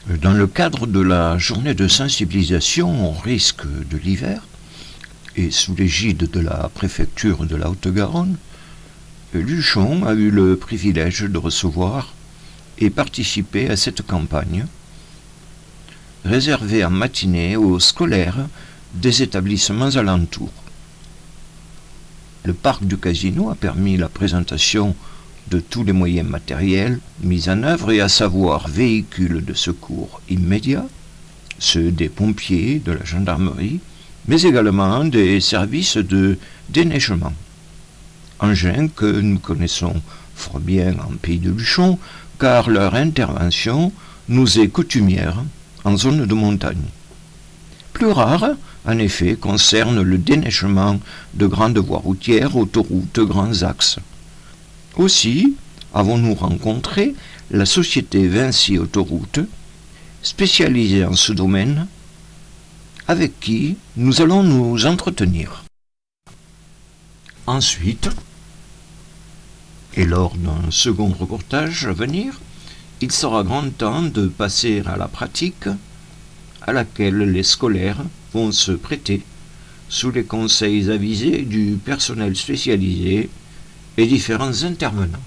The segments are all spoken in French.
Dans le cadre de la journée de sensibilisation au risque de l'hiver, et sous l'égide de la préfecture de la Haute-Garonne, Luchon a eu le privilège de recevoir et participer à cette campagne, réservée en matinée aux scolaires des établissements alentours. Le parc du casino a permis la présentation de tous les moyens matériels mis en œuvre, et à savoir véhicules de secours immédiats, ceux des pompiers, de la gendarmerie, mais également des services de déneigement. Engins que nous connaissons fort bien en pays de Luchon, car leur intervention nous est coutumière en zone de montagne. Plus rare, en effet, concerne le déneigement de grandes voies routières, autoroutes, grands axes. Aussi avons-nous rencontré la société Vinci Autoroute, spécialisée en ce domaine, avec qui nous allons nous entretenir. Ensuite, et lors d'un second reportage à venir, il sera grand temps de passer à la pratique, à laquelle les scolaires vont se prêter sous les conseils avisés du personnel spécialisé et différents intervenants.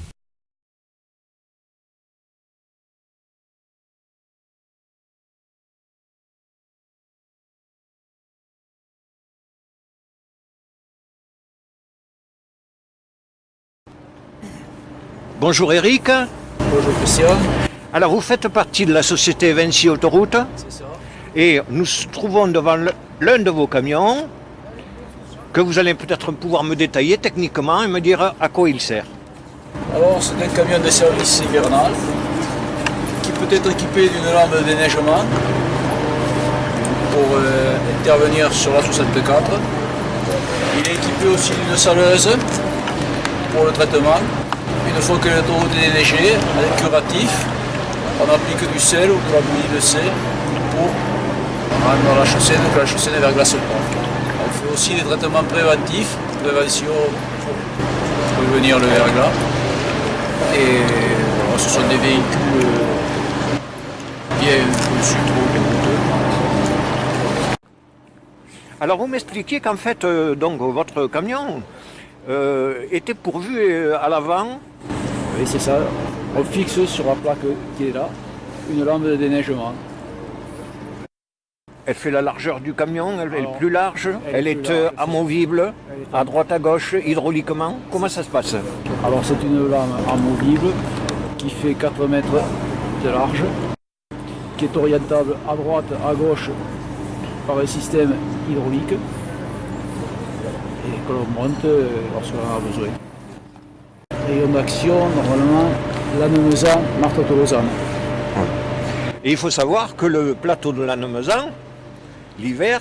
Bonjour Eric. Bonjour Christian. Alors vous faites partie de la société Vinci Autoroute C'est ça. et nous trouvons devant l'un de vos camions que vous allez peut-être pouvoir me détailler techniquement et me dire à quoi il sert. Alors c'est un camion de service hivernal qui peut être équipé d'une lampe de déneigement pour intervenir sur la 64. Il est équipé aussi d'une saleuse pour le traitement. Une fois que l'autoroute est déneigée, avec curatif, on applique du sel ou de la bouillie de sel pour rendre la chaussée de verglas propre. On fait aussi des traitements préventifs, prévention pour prévenir le verglas. Et voilà, ce sont des véhicules bien conçus pour les routes. Alors vous m'expliquiez qu'en fait donc votre camion était pourvu à l'avant. Oui, c'est ça. On fixe sur la plaque qui est là une lampe de déneigement. Elle fait la largeur du camion, elle est plus large, elle est est plus large, amovible, elle est à droite, à gauche, hydrauliquement. Comment ça se passe? Alors c'est une lame amovible qui fait 4 mètres de large, qui est orientable à droite, à gauche par un système hydraulique et que l'on monte lorsqu'on en a besoin. Rayon d'action, normalement, Lannemezan, Marteau-Tolosan. Et il faut savoir que le plateau de Lannemezan, l'hiver,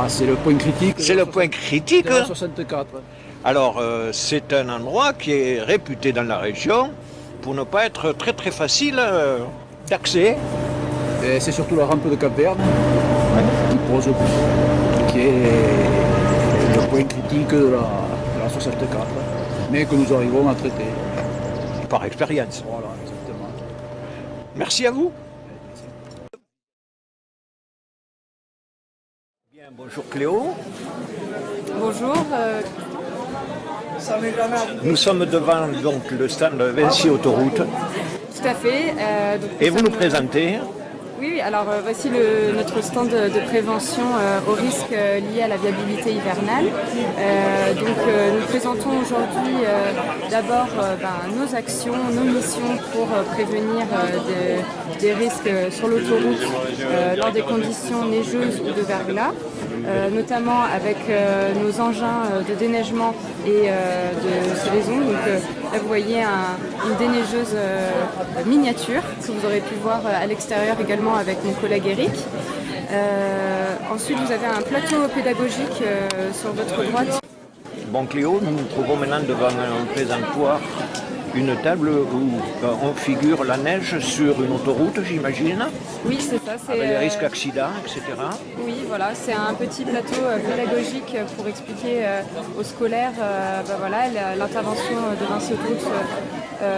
C'est le point critique. c'est le point critique. de la 64. Alors c'est un endroit qui est réputé dans la région pour ne pas être très très facile d'accès. Et c'est surtout la rampe de Capverne qui est le point critique de la 64, mais que nous arrivons à traiter. Par expérience. Voilà, exactement. Merci à vous. Bien, bonjour Cléo. Bonjour, Nous sommes devant donc le stand Vinci Autoroute tout à fait. Donc, et vous nous sommes- présentez. Oui, alors voici notre stand de prévention aux risques liés à la viabilité hivernale. Nous présentons aujourd'hui d'abord nos actions, nos missions pour prévenir des risques sur l'autoroute lors des conditions neigeuses ou de verglas, notamment avec nos engins de déneigement et de salaison. Donc là vous voyez une déneigeuse miniature que vous aurez pu voir à l'extérieur également avec mon collègue Eric. Ensuite vous avez un plateau pédagogique sur votre droite. Bon Cléo, nous nous trouvons maintenant devant un présentoir, une table où on figure la neige sur une autoroute, j'imagine, Oui, c'est ça. avec les risques d'accidents, etc. Oui, voilà, c'est un petit plateau pédagogique pour expliquer aux scolaires l'intervention de Vinci Autoroute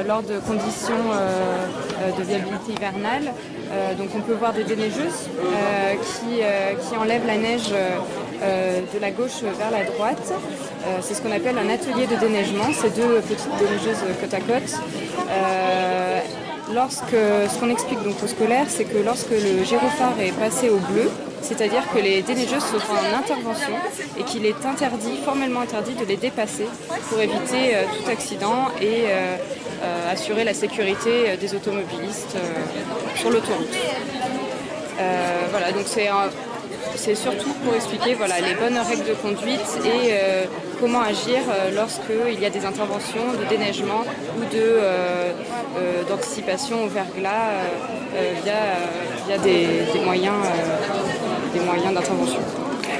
lors de conditions de viabilité hivernale. Donc on peut voir des déneigeuses qui enlèvent la neige de la gauche vers la droite. C'est ce qu'on appelle un atelier de déneigement, c'est deux petites déneigeuses côte à côte. Ce qu'on explique donc aux scolaires, c'est que lorsque le gyrophare est passé au bleu, c'est-à-dire que les déneigeuses sont en intervention et qu'il est formellement interdit de les dépasser pour éviter tout accident et assurer la sécurité des automobilistes sur l'autoroute. Voilà, donc c'est surtout pour expliquer les bonnes règles de conduite et comment agir lorsqu'il y a des interventions de déneigement ou d'anticipation au verglas via des moyens d'intervention.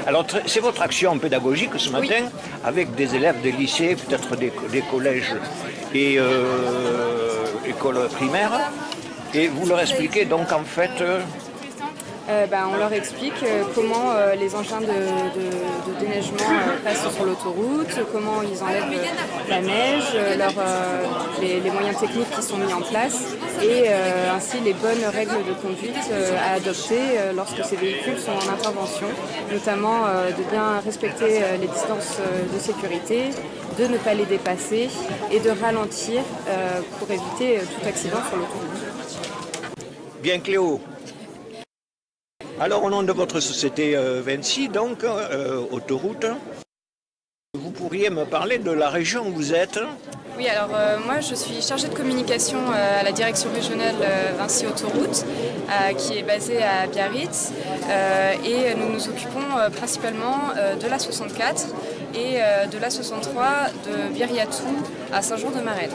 Alors c'est votre action pédagogique ce matin avec des élèves des lycées, peut-être des collèges et écoles primaires, et vous leur expliquez donc en fait... On leur explique comment les engins de déneigement passent sur l'autoroute, comment ils enlèvent la neige, les moyens techniques qui sont mis en place et ainsi les bonnes règles de conduite à adopter lorsque ces véhicules sont en intervention, notamment de bien respecter les distances de sécurité, de ne pas les dépasser et de ralentir pour éviter tout accident sur l'autoroute. Bien Cléo. Alors au nom de votre société Vinci, donc autoroute, vous pourriez me parler de la région où vous êtes? Oui, alors moi je suis chargée de communication à la direction régionale Vinci Autoroute qui est basée à Biarritz et nous nous occupons principalement de la 64 et de la 63 de Viriatou à Saint-Jean-de-Marais.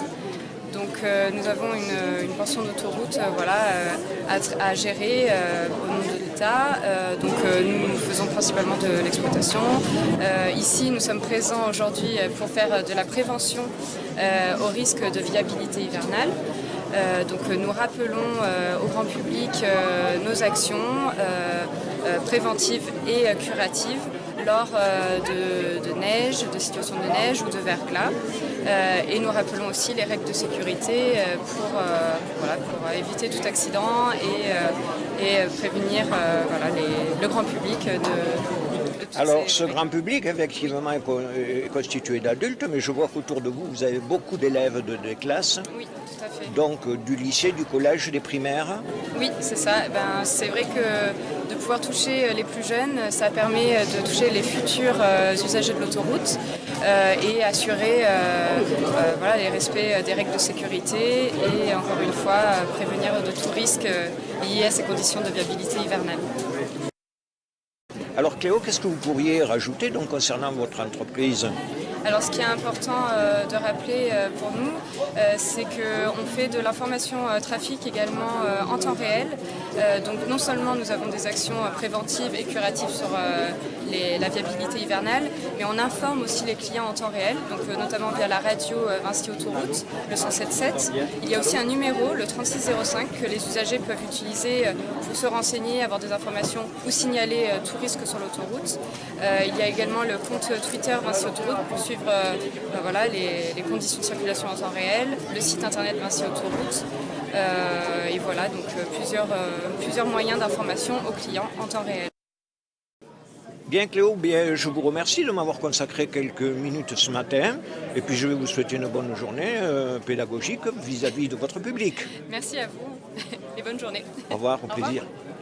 Donc nous avons une portion d'autoroute à gérer au nom de l'État. Nous faisons principalement de l'exploitation. Ici, nous sommes présents aujourd'hui pour faire de la prévention au risque de viabilité hivernale. Nous rappelons au grand public nos actions préventives et curatives lors de neige, de situations de neige ou de verglas. Et nous rappelons aussi les règles de sécurité pour éviter tout accident et prévenir le grand public de Alors ce grand public effectivement est constitué d'adultes, mais je vois qu'autour de vous, vous avez beaucoup d'élèves de classes. Oui, tout à fait. Donc du lycée, du collège, des primaires. Oui, c'est ça. C'est vrai que de pouvoir toucher les plus jeunes, ça permet de toucher les futurs usagers de l'autoroute et assurer les respects des règles de sécurité et encore une fois prévenir de tout risque lié à ces conditions de viabilité hivernale. Alors Cléo, qu'est-ce que vous pourriez rajouter donc concernant votre entreprise? Alors ce qui est important de rappeler pour nous, c'est qu'on fait de l'information trafic également en temps réel. Donc non seulement nous avons des actions préventives et curatives sur la viabilité hivernale, mais on informe aussi les clients en temps réel, donc notamment via la radio Vinci Autoroute, le 107.7. Il y a aussi un numéro, le 3605, que les usagers peuvent utiliser pour se renseigner, avoir des informations ou signaler tout risque sur l'autoroute. Il y a également le compte Twitter Vinci Autoroute pour suivre les conditions de circulation en temps réel, le site internet Vinci Autoroute, et voilà, donc plusieurs moyens d'information aux clients en temps réel. Bien Cléo, je vous remercie de m'avoir consacré quelques minutes ce matin et puis je vais vous souhaiter une bonne journée pédagogique vis-à-vis de votre public. Merci à vous et bonne journée. Au revoir, au Au plaisir. revoir.